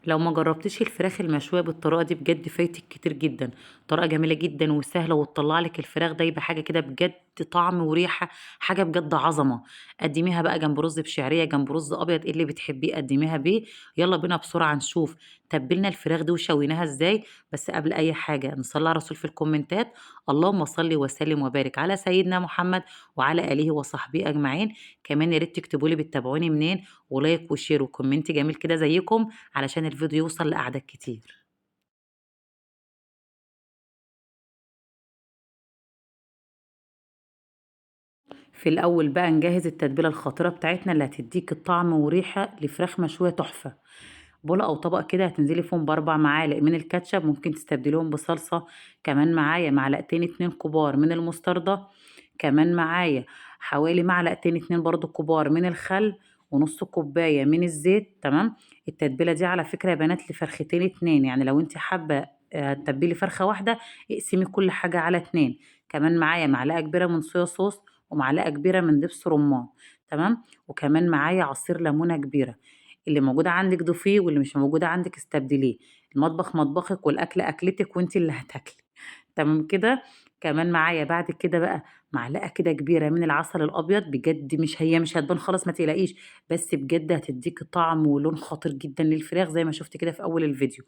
لو ما جربتيش الفراخ المشوية بالطريقة دي بجد فايتك كتير جدا. طريقة جميلة جدا وسهلة وتطلع لك الفراخ ده يبقى حاجة كده بجد، طعم وريحة، حاجة بجد عظمة. قدميها بقى جنب رز بشعرية، جنب رز أبيض، ايه اللي بتحبيه قدميها بيه. يلا بينا بسرعة نشوف تبلنا الفراخ دي وشويناها ازاي. بس قبل أي حاجة نصلي على الرسول في الكومنتات. اللهم صل وسلم وبارك على سيدنا محمد وعلى آله وصحبه أجمعين. كمان يا ريت تكتبوا لي بتتابعوني منين، ولايك وشير وكومنت جميل كده زيكم، علشان الفيديو يوصل لأعداد كتير. في الأول بقى نجهز التتبيلة الخطيرة بتاعتنا اللي هتديك الطعم وريحة لفراخ مشوية تحفة. بولة أو طبق كده هتنزلي فيهم ب4 معالق من الكاتشب، ممكن تستبدليهم بصلصة. كمان معايا معلقتين 2 كبار من المستردة. كمان معايا حوالي معلقتين 2 برضو كبار من الخل، ونص كوباية من الزيت. تمام. التتبيلة دي على فكرة يا بنات لفرختين 2، يعني لو انت حابة تتبلي فرخة واحدة اقسمي كل حاجة على 2. كمان معايا معلقة كبيرة من صويا صوص، ومعلقة كبيرة من دبس رمان. تمام. وكمان معايا عصير ليمونة كبيرة. اللي موجودة عندك ضيفيه، واللي مش موجودة عندك استبدليه. المطبخ مطبخك والأكل أكلتك وانت اللي هتاكلي. تمام كده. كمان معايا بعد كده بقى معلقة كده كبيرة من العسل الأبيض، بجد مش هتبان خالص ما تقلقيش. بس بجد هتديك طعم ولون خطير جدا للفراخ زي ما شفت كده في أول الفيديو.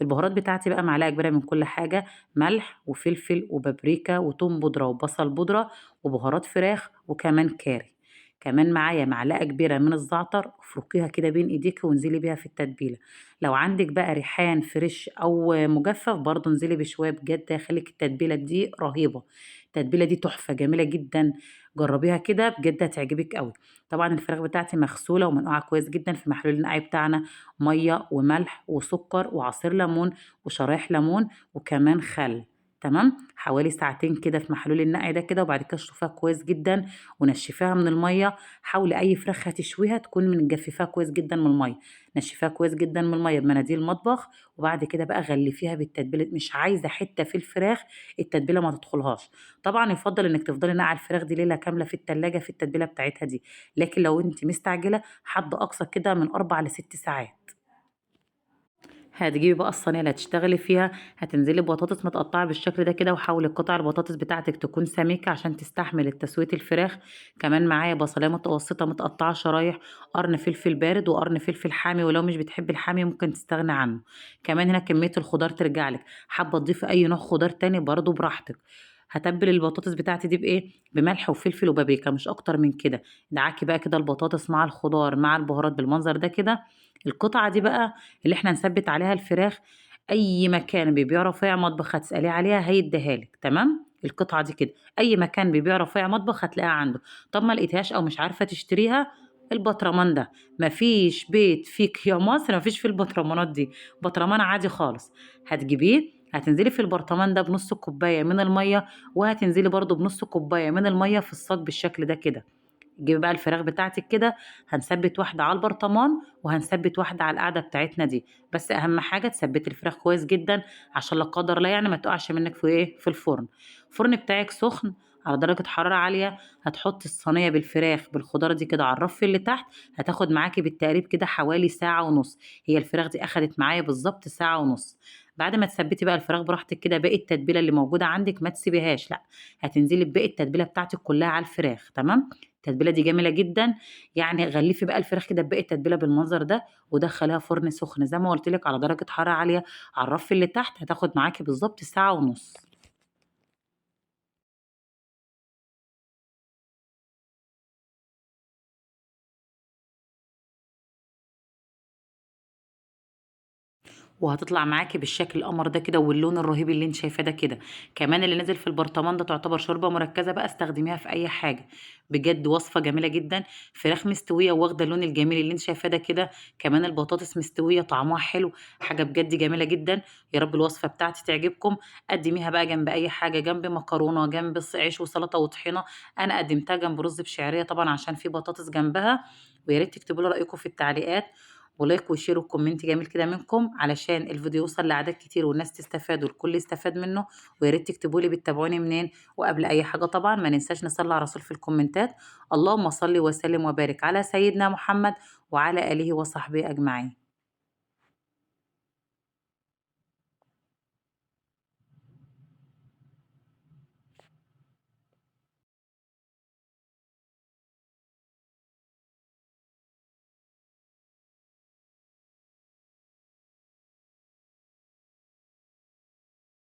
البهارات بتاعتي بقى معلقة كبيرة من كل حاجة: ملح وفلفل وبابريكا وتوم بودرة وبصل بودرة وبهارات فراخ وكمان كاري. كمان معايا معلقة كبيرة من الزعتر، افركيها كده بين ايديك وانزلي بيها في التتبيلة. لو عندك بقى ريحان فريش او مجفف برضه انزلي بشوية، بجد هيخليك التتبيلة دي رهيبة. التتبيلة دي تحفة جميلة جدا. جربيها كده بجد هتعجبك قوي. طبعا الفراخ بتاعتي مغسولة ومنقوعة كويس جدا في محلول النقع بتاعنا: مية وملح وسكر وعصير ليمون وشرايح ليمون وكمان خل. تمام. حوالي ساعتين كده في محلول النقع ده كده، وبعد كده اشطفيها كويس جدا ونشفيها من المية. حاولي اي فراخ هتشويها تكون مجففاها كويس جدا من الميه. نشفيها كويس جدا من الميه بمناديل المطبخ. وبعد كده بقى غلفيها بالتتبيله، مش عايزه حته في الفراخ التتبيله ما تدخلهاش. طبعا يفضل انك تفضلي نقع الفراخ دي ليله كامله في التلاجة في التتبيله بتاعتها دي. لكن لو انت مستعجله حد اقصى كده من 4 ل6 ساعات. هتجيبي بقى الصينية اللي هتشتغلي فيها، هتنزلي ببطاطس متقطعة بالشكل ده كده، وحاولي قطع البطاطس بتاعتك تكون سميكة عشان تستحمل تسوية الفراخ. كمان معايا بصلاية متوسطة متقطعة شرايح، قرن فلفل بارد وقرن فلفل حامي، ولو مش بتحبي الحامي ممكن تستغني عنه. كمان هنا كمية الخضار ترجعلك، حابة تضيفي أي نوع خضار تاني برضه براحتك. هتبل البطاطس بتاعتي دي بايه؟ بملح وفلفل وبابريكا، مش اكتر من كده. دعاكي بقى كده البطاطس مع الخضار مع البهارات بالمنظر ده كده. القطعة دي بقى اللي احنا نثبت عليها الفراخ، اي مكان بيبيع رفيع مطبخ هتسأليه عليها هيديها لك. تمام. القطعة دي كده اي مكان بيبيع رفيع مطبخ هتلاقيها عنده. طب ما لقيتهاش او مش عارفة تشتريها، البطرمان ده مفيش بيت فيك يا مصر مفيش فيه البطرمانات دي. بطرمان عادي خالص. هتجيبيه، هتنزلي في البرطمان ده بنص كوباية من المية، وهتنزلي برضو بنص كوباية من المية في الصاج بالشكل ده كده. تجيبي بقى الفراخ بتاعتك كده، هنثبت واحدة على البرطمان وهنثبت واحدة على القاعدة بتاعتنا دي. بس أهم حاجة تثبتي الفراخ كويس جدا عشان لا قدر الله يعني ما تقعش منك في ايه في الفرن. الفرن بتاعك سخن على درجة حرارة عالية. هتحطي الصينية بالفراخ بالخضار دي كده على الرف اللي تحت. هتاخد معاكي بالتقريب كده حوالي ساعة ونص. هي الفراخ دي أخدت معايا بالظبط ساعة ونص. بعد ما تثبتي بقى الفراخ براحتك كده، باقي التتبيلة اللي موجودة عندك ما تسيبيهاش، لا، هتنزلي بباقي التتبيلة بتاعتك كلها على الفراخ. تمام. التتبيله دي جميله جدا. يعني غلفي بقى الفراخ كده بباقي التتبيله بالمنظر ده، ودخليها فرن سخن زي ما قلت لك على درجه حراره عاليه على الرف اللي تحت. هتاخد معاكي بالظبط ساعه ونص. وهتطلع معاكي بالشكل القمر ده كده واللون الرهيب اللي انت شايفاه ده كده. كمان اللي نازل في البرطمان ده تعتبر شوربه مركزه بقى، استخدميها في اي حاجه. بجد وصفه جميله جدا. فراخ مستويه واخده اللون الجميل اللي انت شايفاه ده كده. كمان البطاطس مستويه طعمها حلو. حاجه بجد جميله جدا. يا رب الوصفه بتاعتي تعجبكم. قدميها بقى جنب اي حاجه، جنب مكرونه، جنب عيش وسلطه وطحينه. انا قدمتها جنب رز بشعريه طبعا عشان في بطاطس جنبها. ويا ريت تكتبوا لي رايكم في التعليقات، ولايك وشير وكومنت جميل كده منكم علشان الفيديو يوصل لأعداد كتير والناس تستفاد والكل يستفاد منه. ويا ريت تكتبوا لي بتتابعوني منين. وقبل اي حاجه طبعا ما ننساش نصلي على الرسول في الكومنتات: اللهم صل وسلم وبارك على سيدنا محمد وعلى اله وصحبه اجمعين.